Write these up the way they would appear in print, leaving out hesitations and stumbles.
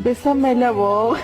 Bésame la voz.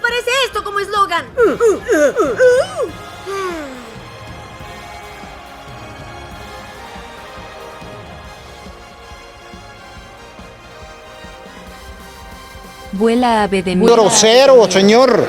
Parece esto como eslogan. Vuela ave de Muy mí. grosero, señor.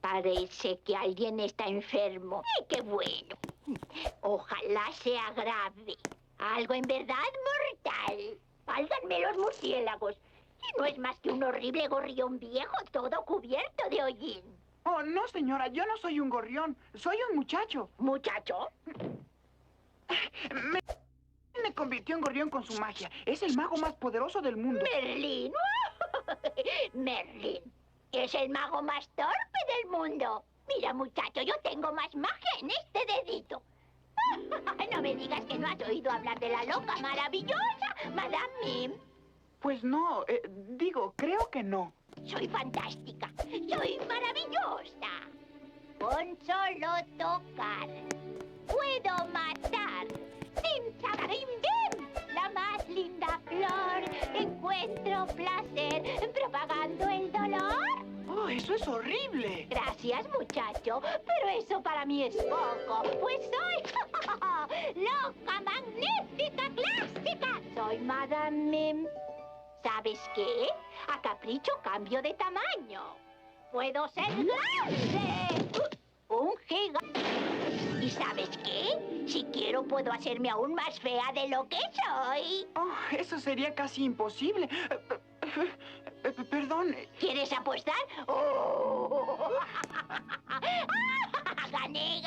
Parece que alguien está enfermo. ¡Qué bueno! Ojalá sea grave. Algo en verdad mortal. Válganme los murciélagos. Y no es más que un horrible gorrión viejo, todo cubierto de hollín. Oh, no, señora, yo no soy un gorrión. Soy un muchacho. ¿Muchacho? Me convirtió en gorrión con su magia. Es el mago más poderoso del mundo. Merlín. Merlín. Es el mago más torpe del mundo. Mira, muchacho, yo tengo más magia en este dedito. No me digas que no has oído hablar de la loca maravillosa Madame Mim. Pues no, creo que no. Soy fantástica. Soy maravillosa. Con solo tocar. Puedo matar. ¡Dim, chagarim, dim! La más linda flor. Encuentro placer propagando el dolor. Oh, eso es horrible. Gracias, muchacho. Pero eso para mí es poco. Pues soy loca, magnífica, clásica. Soy Madame Mim. ¿Sabes qué? A capricho cambio de tamaño. Puedo ser grande. Un gigante. Y ¿sabes qué? Si quiero puedo hacerme aún más fea de lo que soy. Oh, eso sería casi imposible. Perdón. ¿Quieres apostar? ¡Oh! ¡Gané!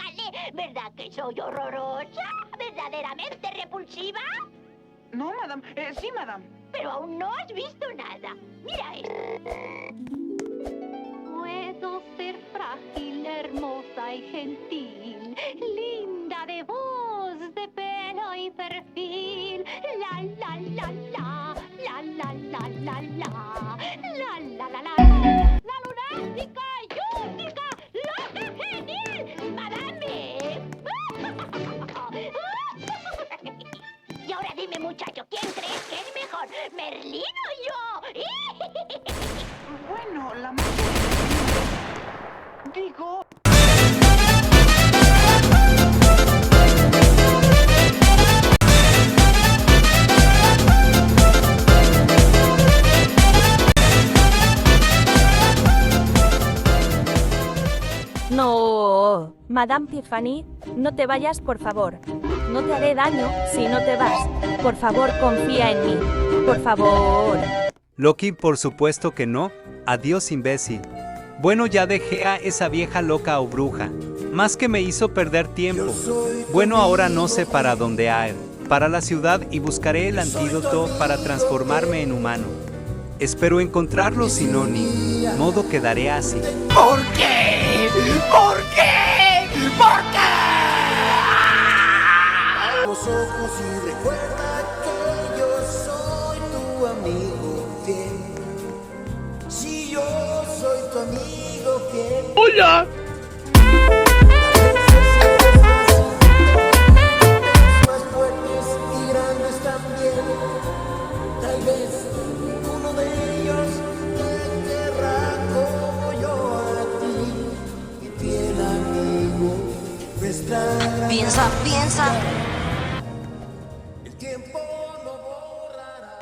¿Verdad que soy horrorosa? ¿Verdaderamente repulsiva? No, madame. Sí, madame. Pero aún no has visto nada. Mira esto. Puedo ser frágil, hermosa y gentil, linda de voz, de pelo y perfil. La la la la, la la la la la, la la la la. La lunática y única, loca genial, madame. Y ahora dime, muchacho, ¿quién crees que es mejor, Merlín o yo? Bueno, la magia... Digo... No, Madame Tiffany, no te vayas, por favor. No te haré daño si no te vas. Por favor, confía en mí. Por favor. Loki, por supuesto que no. Adiós, imbécil. Bueno, ya dejé a esa vieja loca o bruja. Más que me hizo perder tiempo. Bueno, ahora no sé para dónde ir. Para la ciudad y buscaré el antídoto para transformarme en humano. Espero encontrarlo, si no, ni modo quedaré así. ¿Por qué? ¿Por qué? ¿Por qué? Los ojos y recuerda que yo soy tu amigo fiel. Si yo soy tu amigo fiel. ¡Hola! Más fuertes y grandes también. Tal vez uno de ellos te querrá como yo a ti. Mi fiel amigo, nuestra Piensa. el tiempo no borrará.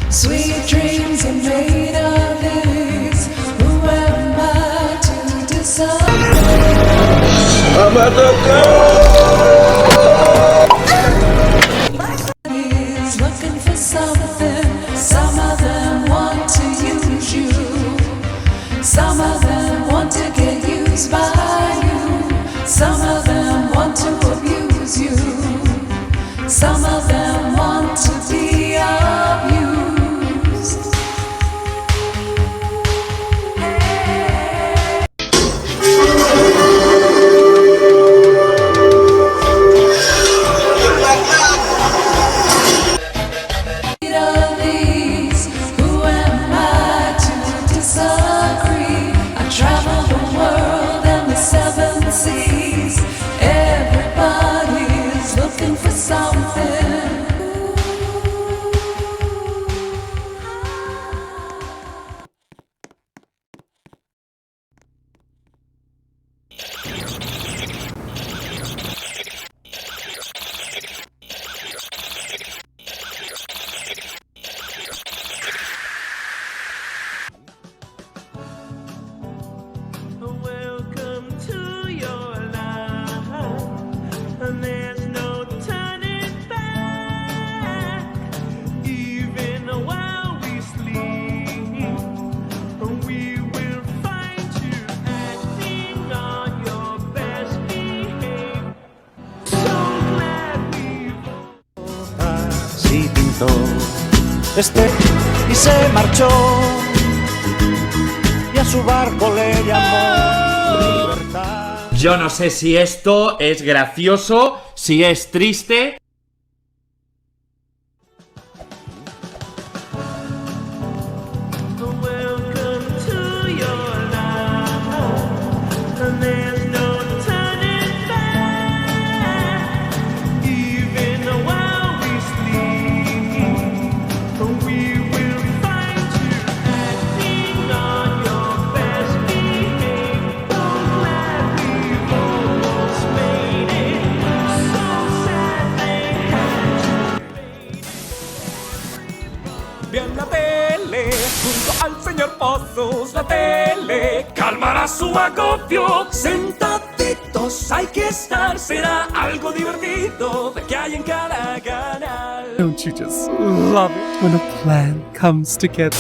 Sweet dreams are made of this. Who am I to decide? Is looking for something. Some of them want to use you. Some of them want to get used by you. Some of them want to abuse you. Some of them want to be abused. Who am I to disagree? I travel the world and the y se marchó, y a su barco le llamó libertad. Yo no sé si esto es gracioso, si es triste. Vean la tele, junto al señor Pozos, la tele calmará su agobio. Sentaditos hay que estar, será algo divertido de que hay en cada canal. Don't you just love it when a plan comes together?